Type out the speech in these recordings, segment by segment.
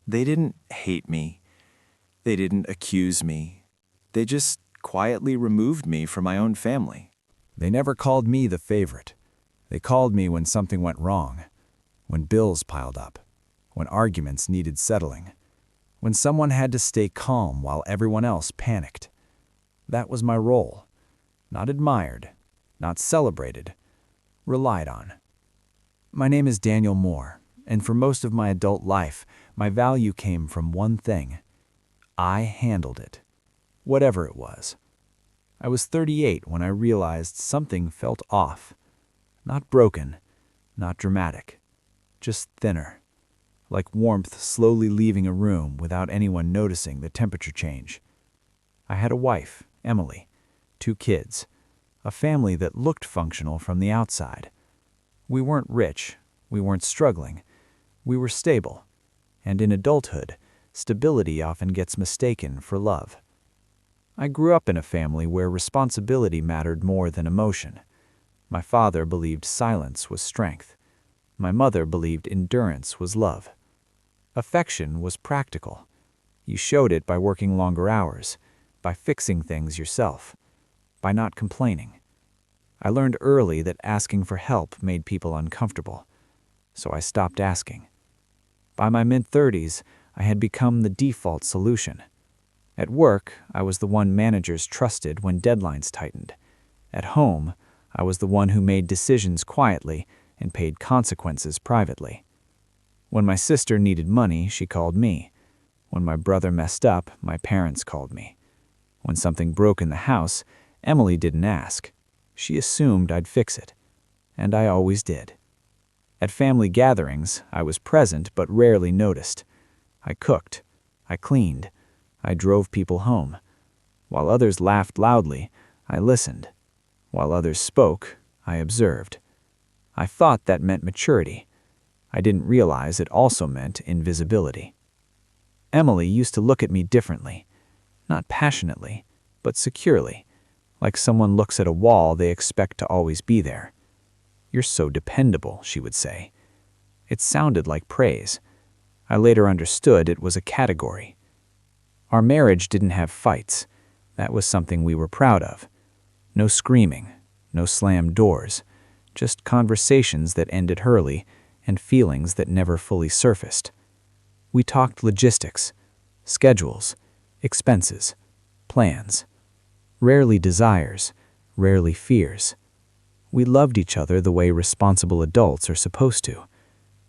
They didn't hate me. They didn't accuse me. They just quietly removed me from my own family. They never called me the favorite. They called me when something went wrong, when bills piled up, when arguments needed settling, when someone had to stay calm while everyone else panicked. That was my role. Not admired, not celebrated, relied on. My name is Daniel Moore, and for most of my adult life, my value came from one thing. I handled it, whatever it was. I was 38 when I realized something felt off. Not broken, not dramatic, just thinner, like warmth slowly leaving a room without anyone noticing the temperature change. I had a wife, Emily, 2 kids, a family that looked functional from the outside. We weren't rich, we weren't struggling, we were stable, and in adulthood, stability often gets mistaken for love. I grew up in a family where responsibility mattered more than emotion. My father believed silence was strength. My mother believed endurance was love. Affection was practical. You showed it by working longer hours, by fixing things yourself, by not complaining. I learned early that asking for help made people uncomfortable, so I stopped asking. By my mid-30s, I had become the default solution. At work, I was the one managers trusted when deadlines tightened. At home, I was the one who made decisions quietly and paid consequences privately. When my sister needed money, she called me. When my brother messed up, my parents called me. When something broke in the house, Emily didn't ask. She assumed I'd fix it. And I always did. At family gatherings, I was present but rarely noticed. I cooked. I cleaned. I drove people home. While others laughed loudly, I listened. While others spoke, I observed. I thought that meant maturity. I didn't realize it also meant invisibility. Emily used to look at me differently, not passionately, but securely, like someone looks at a wall they expect to always be there. "You're so dependable," she would say. It sounded like praise. I later understood it was a category. Our marriage didn't have fights. That was something we were proud of. No screaming, no slammed doors, just conversations that ended early and feelings that never fully surfaced. We talked logistics, schedules, expenses, plans. Rarely desires, rarely fears. We loved each other the way responsible adults are supposed to.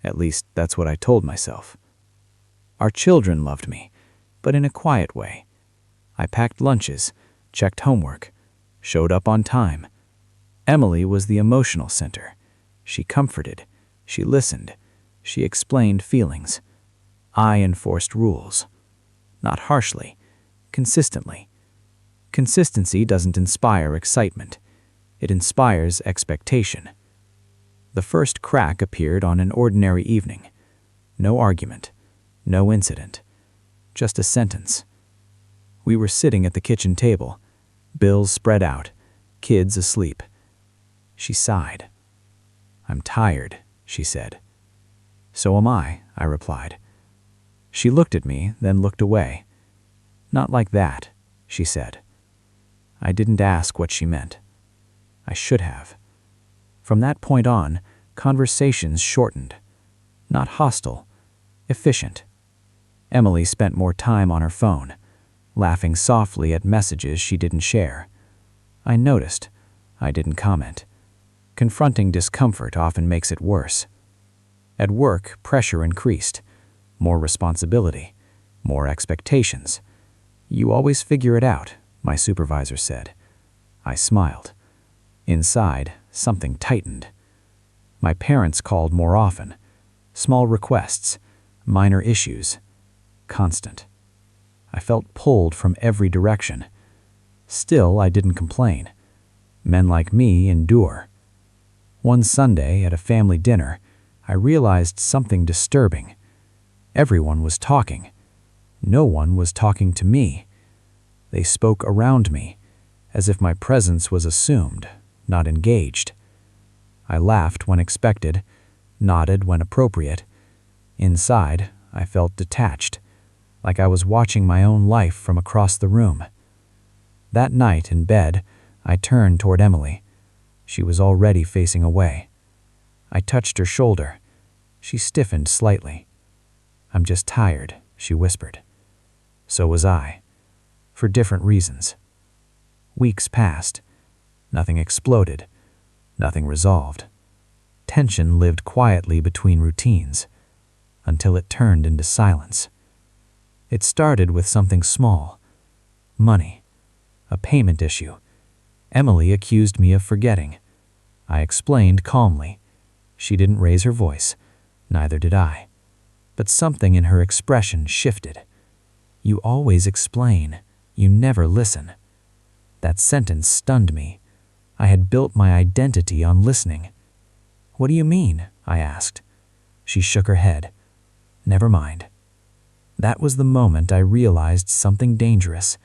At least that's what I told myself. Our children loved me, but in a quiet way. I packed lunches, checked homework, showed up on time. Emily was the emotional center. She comforted, she listened, she explained feelings. I enforced rules. Not harshly, consistently. Consistency doesn't inspire excitement. It inspires expectation. The first crack appeared on an ordinary evening. No argument, no incident, just a sentence. We were sitting at the kitchen table, bills spread out, kids asleep. She sighed. "I'm tired," she said. "So am I," I replied. She looked at me, then looked away. "Not like that," she said. I didn't ask what she meant. I should have. From that point on, conversations shortened. Not hostile, efficient. Emily spent more time on her phone, laughing softly at messages she didn't share. I noticed. I didn't comment. Confronting discomfort often makes it worse. At work, pressure increased. More responsibility, more expectations. "You always figure it out," my supervisor said. I smiled. Inside, something tightened. My parents called more often. Small requests, minor issues, constant. I felt pulled from every direction. Still, I didn't complain. Men like me endure. One Sunday at a family dinner, I realized something disturbing. Everyone was talking. No one was talking to me. They spoke around me, as if my presence was assumed, not engaged. I laughed when expected, nodded when appropriate. Inside, I felt detached, like I was watching my own life from across the room. That night in bed, I turned toward Emily. She was already facing away. I touched her shoulder. She stiffened slightly. "I'm just tired," she whispered. So was I, for different reasons. Weeks passed. Nothing exploded. Nothing resolved. Tension lived quietly between routines, until it turned into silence. It started with something small. Money. A payment issue. Emily accused me of forgetting. I explained calmly. She didn't raise her voice. Neither did I. But something in her expression shifted. "You always explain. You never listen." That sentence stunned me. I had built my identity on listening. "What do you mean?" I asked. She shook her head. "Never mind." That was the moment I realized something dangerous.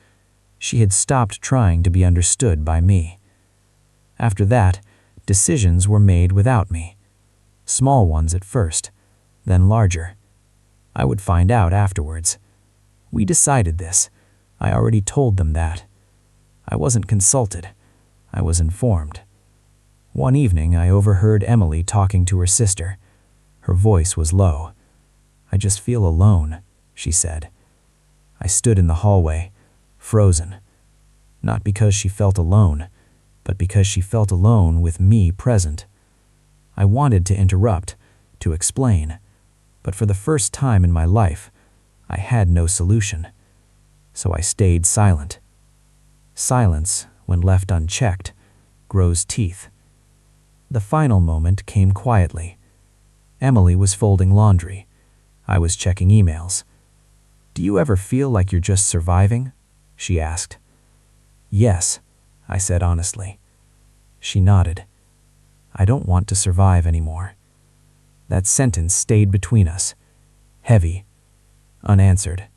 She had stopped trying to be understood by me. After that, decisions were made without me. Small ones at first, then larger. I would find out afterwards. "We decided this. I already told them that." I wasn't consulted. I was informed. One evening, I overheard Emily talking to her sister. Her voice was low. "I just feel alone," she said. I stood in the hallway, frozen. Not because she felt alone, but because she felt alone with me present. I wanted to interrupt, to explain, but for the first time in my life, I had no solution. So I stayed silent. Silence, when left unchecked, grows teeth. The final moment came quietly. Emily was folding laundry. I was checking emails. "Do you ever feel like you're just surviving?" she asked. "Yes," I said honestly. She nodded. "I don't want to survive anymore." That sentence stayed between us, heavy, unanswered.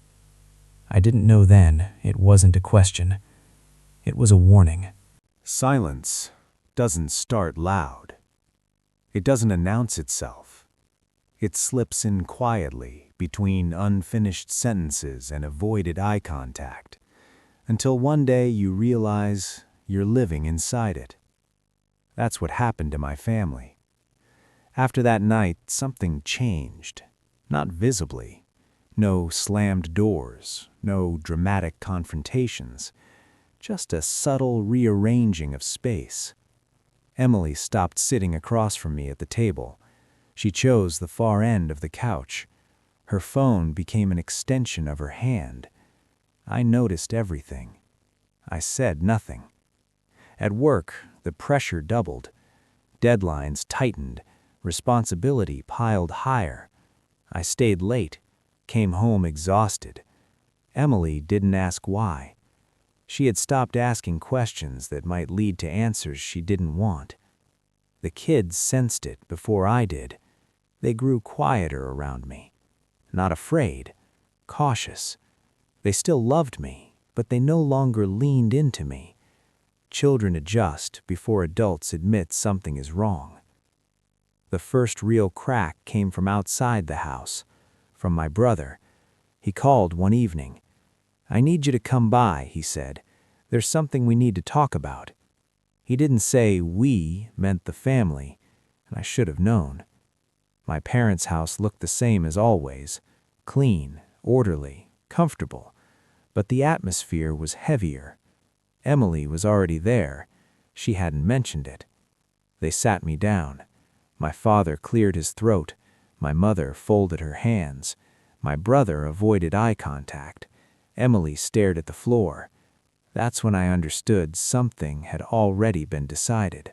I didn't know then it wasn't a question. It was a warning. Silence doesn't start loud. It doesn't announce itself. It slips in quietly between unfinished sentences and avoided eye contact, until one day you realize you're living inside it. That's what happened to my family. After that night, something changed, not visibly. No slammed doors, no dramatic confrontations, just a subtle rearranging of space. Emily stopped sitting across from me at the table. She chose the far end of the couch. Her phone became an extension of her hand. I noticed everything. I said nothing. At work, the pressure doubled. Deadlines tightened. Responsibility piled higher. I stayed late, came home exhausted. Emily didn't ask why. She had stopped asking questions that might lead to answers she didn't want. The kids sensed it before I did. They grew quieter around me. Not afraid, cautious. They still loved me, but they no longer leaned into me. Children adjust before adults admit something is wrong. The first real crack came from outside the house, from my brother. He called one evening. "I need you to come by," he said. "There's something we need to talk about." He didn't say "we" meant the family, and I should have known. My parents' house looked the same as always, clean, orderly, comfortable, but the atmosphere was heavier. Emily was already there. She hadn't mentioned it. They sat me down. My father cleared his throat. My mother folded her hands. My brother avoided eye contact. Emily stared at the floor. That's when I understood something had already been decided.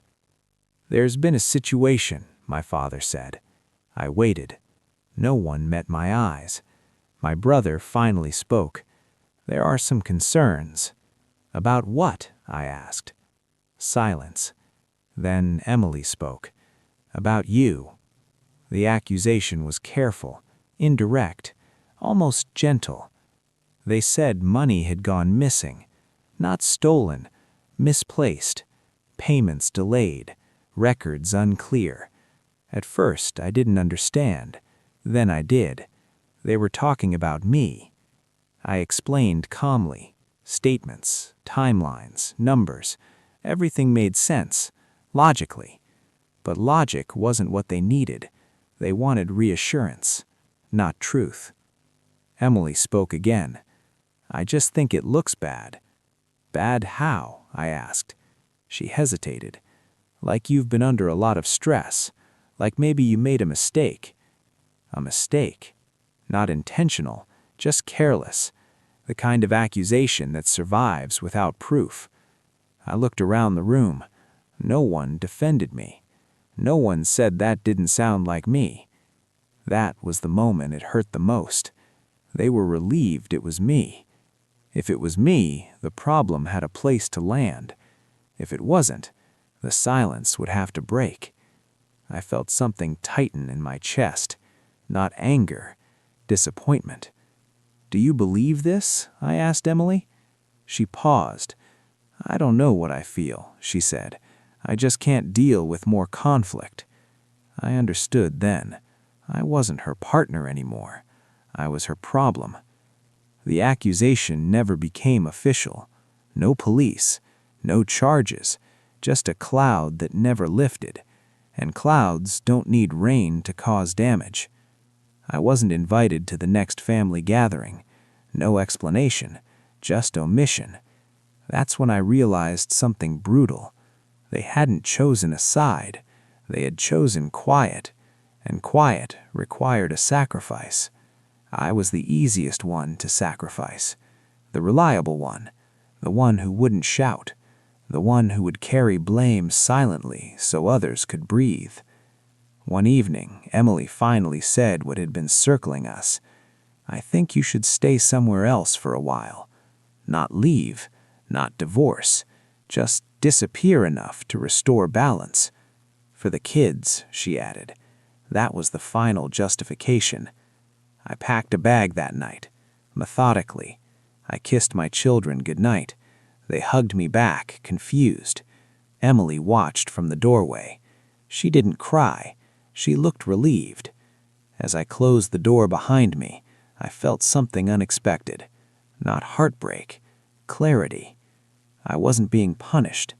"There's been a situation," my father said. I waited. No one met my eyes. My brother finally spoke. "There are some concerns." "About what?" I asked. Silence. Then Emily spoke. "About you." The accusation was careful, indirect, almost gentle. They said money had gone missing, not stolen, misplaced, payments delayed, records unclear. At first, I didn't understand. Then I did. They were talking about me. I explained calmly. Statements, timelines, numbers. Everything made sense, logically. But logic wasn't what they needed. They wanted reassurance, not truth. Emily spoke again. I just think it looks bad. Bad how? I asked. She hesitated. Like you've been under a lot of stress. Like maybe you made a mistake. A mistake. Not intentional, just careless. The kind of accusation that survives without proof. I looked around the room. No one defended me. No one said that didn't sound like me. That was the moment it hurt the most. They were relieved it was me. If it was me, the problem had a place to land. If it wasn't, the silence would have to break. I felt something tighten in my chest. Not anger, disappointment. "Do you believe this?" I asked Emily. She paused. "I don't know what I feel," she said. "I just can't deal with more conflict." I understood then. I wasn't her partner anymore. I was her problem. The accusation never became official. No police, no charges, just a cloud that never lifted. And clouds don't need rain to cause damage. I wasn't invited to the next family gathering. No explanation, just omission. That's when I realized something brutal. They hadn't chosen a side. They had chosen quiet, and quiet required a sacrifice. I was the easiest one to sacrifice, the reliable one, the one who wouldn't shout, the one who would carry blame silently so others could breathe. One evening, Emily finally said what had been circling us. "I think you should stay somewhere else for a while. Not leave, not divorce, just disappear enough to restore balance. For the kids," she added. That was the final justification. I packed a bag that night, methodically. I kissed my children goodnight. They hugged me back, confused. Emily watched from the doorway. She didn't cry. She looked relieved. As I closed the door behind me, I felt something unexpected. Not heartbreak, clarity. I wasn't being punished.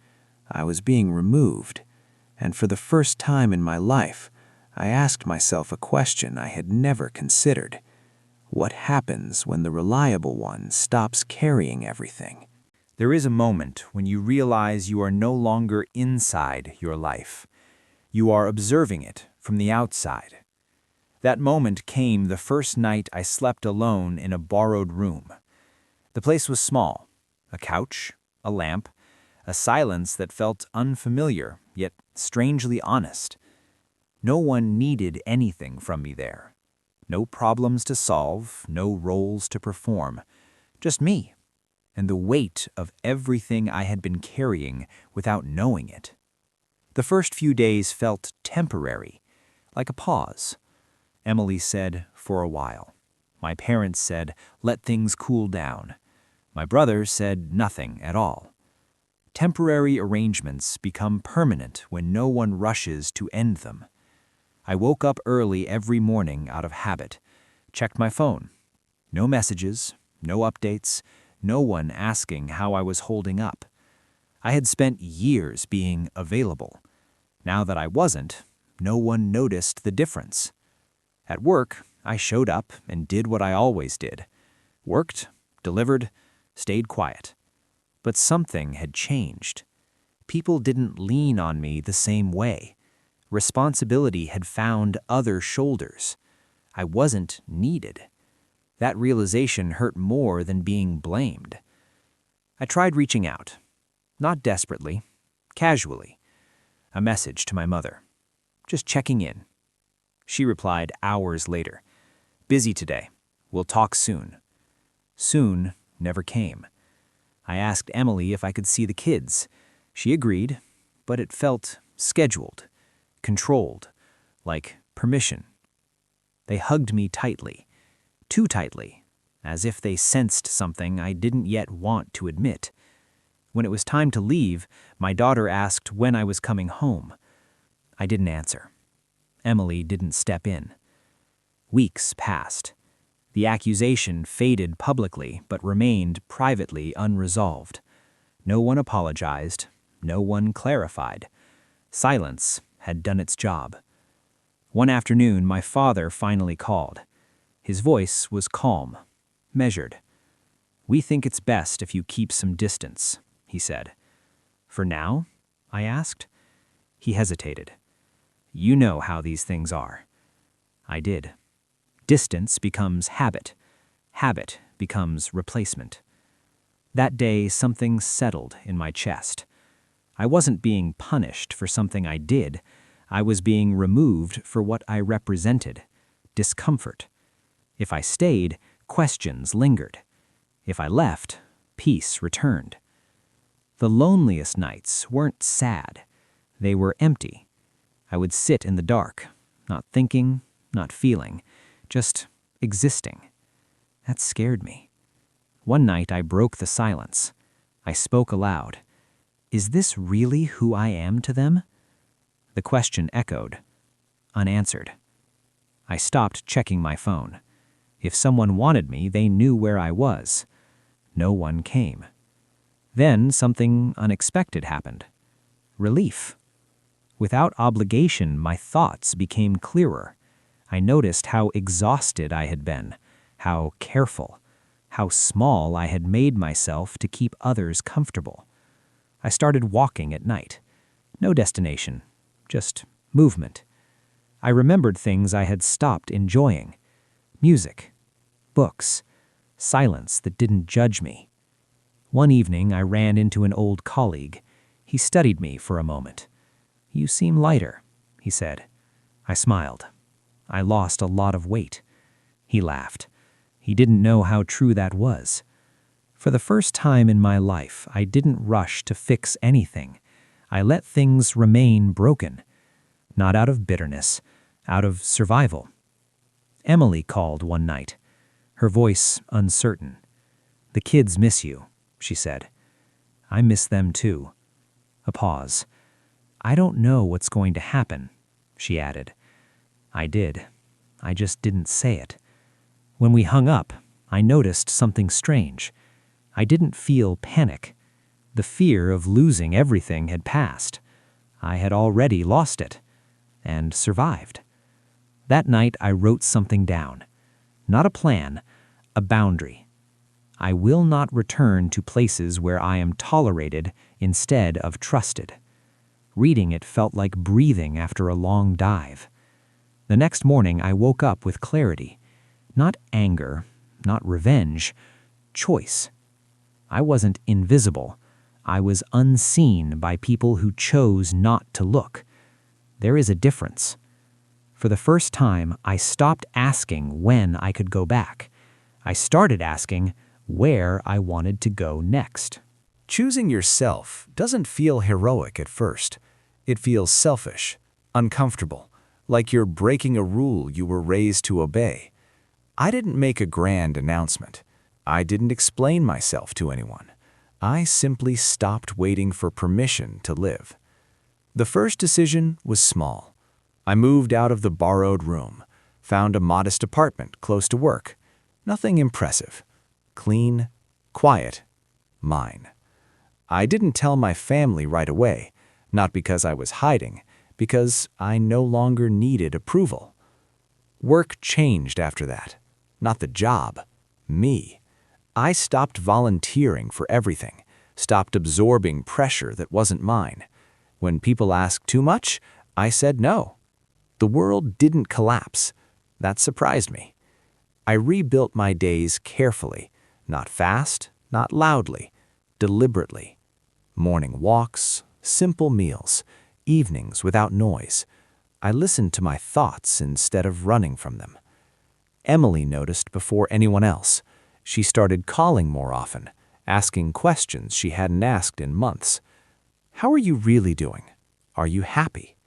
I was being removed. And for the first time in my life, I asked myself a question I had never considered. What happens when the reliable one stops carrying everything? There is a moment when you realize you are no longer inside your life. You are observing it from the outside. That moment came the first night I slept alone in a borrowed room. The place was small, a couch, a lamp, a silence that felt unfamiliar, yet strangely honest. No one needed anything from me there. No problems to solve, no roles to perform. Just me, and the weight of everything I had been carrying without knowing it. The first few days felt temporary, like a pause. Emily said, "For a while." My parents said, "Let things cool down." My brother said nothing at all. Temporary arrangements become permanent when no one rushes to end them. I woke up early every morning out of habit, checked my phone. No messages, no updates, no one asking how I was holding up. I had spent years being available. Now that I wasn't, no one noticed the difference. At work, I showed up and did what I always did. Worked, delivered, stayed quiet. But something had changed. People didn't lean on me the same way. Responsibility had found other shoulders. I wasn't needed. That realization hurt more than being blamed. I tried reaching out. Not desperately, casually. A message to my mother. Just checking in. She replied hours later. "Busy today. We'll talk soon." Soon never came. I asked Emily if I could see the kids. She agreed, but it felt scheduled, controlled, like permission. They hugged me tightly, too tightly, as if they sensed something I didn't yet want to admit. When it was time to leave, my daughter asked when I was coming home. I didn't answer. Emily didn't step in. Weeks passed. The accusation faded publicly but remained privately unresolved. No one apologized. No one clarified. Silence had done its job. One afternoon, my father finally called. His voice was calm, measured. "We think it's best if you keep some distance," he said. "For now?" I asked. He hesitated. "You know how these things are." I did. Distance becomes habit. Habit becomes replacement. That day, something settled in my chest. I wasn't being punished for something I did. I was being removed for what I represented: discomfort. If I stayed, questions lingered. If I left, peace returned. The loneliest nights weren't sad. They were empty. I would sit in the dark, not thinking, not feeling, just existing. That scared me. One night I broke the silence. I spoke aloud. "Is this really who I am to them?" The question echoed, unanswered. I stopped checking my phone. If someone wanted me, they knew where I was. No one came. Then something unexpected happened. Relief. Without obligation, my thoughts became clearer. I noticed how exhausted I had been, how careful, how small I had made myself to keep others comfortable. I started walking at night. No destination, just movement. I remembered things I had stopped enjoying: music, books, silence that didn't judge me. One evening I ran into an old colleague. He studied me for a moment. "You seem lighter," he said. I smiled. "I lost a lot of weight." He laughed. He didn't know how true that was. For the first time in my life, I didn't rush to fix anything. I let things remain broken. Not out of bitterness, out of survival. Emily called one night, her voice uncertain. "The kids miss you," she said. "I miss them too." A pause. "I don't know what's going to happen," she added. I did. I just didn't say it. When we hung up, I noticed something strange. I didn't feel panic. The fear of losing everything had passed. I had already lost it, and survived. That night I wrote something down. Not a plan, a boundary. I will not return to places where I am tolerated instead of trusted. Reading it felt like breathing after a long dive. The next morning I woke up with clarity. Not anger, not revenge, choice. I wasn't invisible. I was unseen by people who chose not to look. There is a difference. For the first time, I stopped asking when I could go back. I started asking where I wanted to go next. Choosing yourself doesn't feel heroic at first. It feels selfish, uncomfortable, like you're breaking a rule you were raised to obey. I didn't make a grand announcement. I didn't explain myself to anyone. I simply stopped waiting for permission to live. The first decision was small. I moved out of the borrowed room, found a modest apartment close to work. Nothing impressive. Clean, quiet, mine. I didn't tell my family right away, not because I was hiding, because I no longer needed approval. Work changed after that. Not the job, me. I stopped volunteering for everything, stopped absorbing pressure that wasn't mine. When people asked too much, I said no. The world didn't collapse. That surprised me. I rebuilt my days carefully, not fast, not loudly, deliberately. Morning walks, simple meals, evenings without noise. I listened to my thoughts instead of running from them. Emily noticed before anyone else. She started calling more often, asking questions she hadn't asked in months. "How are you really doing? Are you happy?"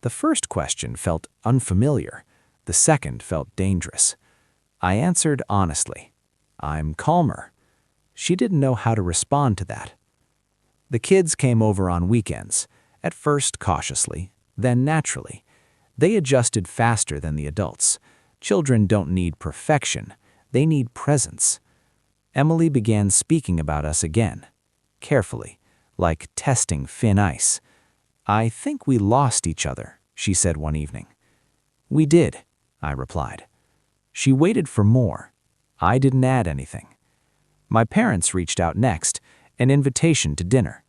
The first question felt unfamiliar. The second felt dangerous. I answered honestly. "I'm calmer." She didn't know how to respond to that. The kids came over on weekends, at first cautiously, then naturally. They adjusted faster than the adults. Children don't need perfection. They need presence. Emily began speaking about us again, carefully, like testing thin ice. "I think we lost each other," she said one evening. "We did," I replied. She waited for more. I didn't add anything. My parents reached out next, an invitation to dinner.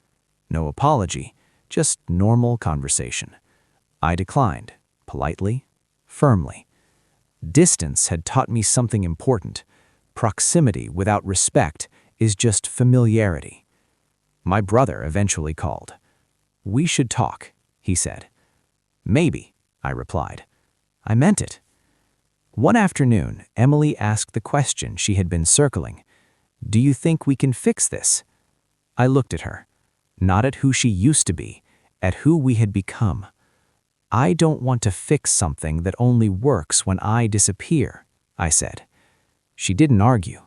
No apology, just normal conversation. I declined, politely, firmly. Distance had taught me something important. Proximity without respect is just familiarity. My brother eventually called. "We should talk," he said. "Maybe," I replied. I meant it. One afternoon, Emily asked the question she had been circling. "Do you think we can fix this?" I looked at her, not at who she used to be, at who we had become. "I don't want to fix something that only works when I disappear," I said. She didn't argue.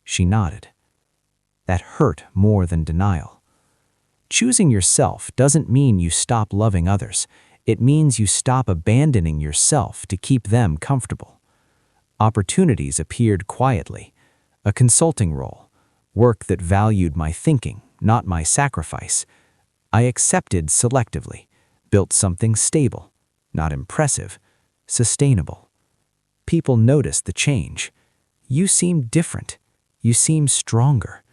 She nodded. That hurt more than denial. Choosing yourself doesn't mean you stop loving others. It means you stop abandoning yourself to keep them comfortable. Opportunities appeared quietly. A consulting role, work that valued my thinking, not my sacrifice. I accepted selectively, built something stable, not impressive, sustainable. People noticed the change. "You seem different. You seem stronger."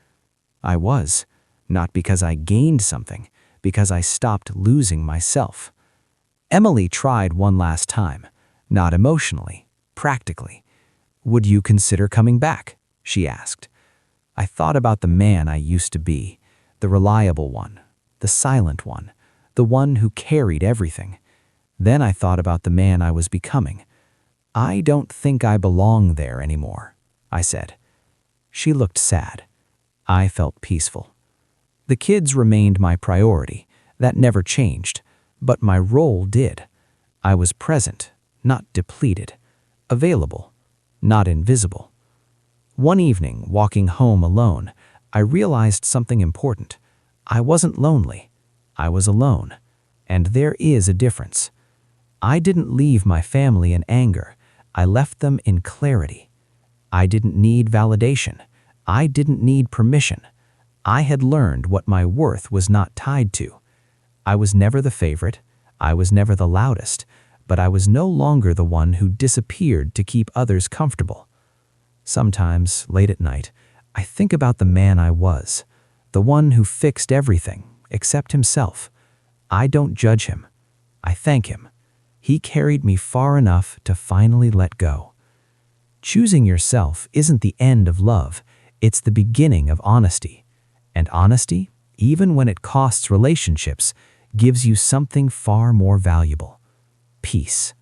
I was, not because I gained something, because I stopped losing myself. Emily tried one last time, not emotionally, practically. "Would you consider coming back?" she asked. I thought about the man I used to be, the reliable one, the silent one, the one who carried everything. Then I thought about the man I was becoming. "I don't think I belong there anymore," I said. She looked sad. I felt peaceful. The kids remained my priority. That never changed. But my role did. I was present, not depleted. Available, not invisible. One evening, walking home alone, I realized something important. I wasn't lonely. I was alone. And there is a difference. I didn't leave my family in anger. I left them in clarity. I didn't need validation. I didn't need permission. I had learned what my worth was not tied to. I was never the favorite. I was never the loudest. But I was no longer the one who disappeared to keep others comfortable. Sometimes, late at night, I think about the man I was, the one who fixed everything except himself. I don't judge him. I thank him. He carried me far enough to finally let go. Choosing yourself isn't the end of love. It's the beginning of honesty. And honesty, even when it costs relationships, gives you something far more valuable: peace.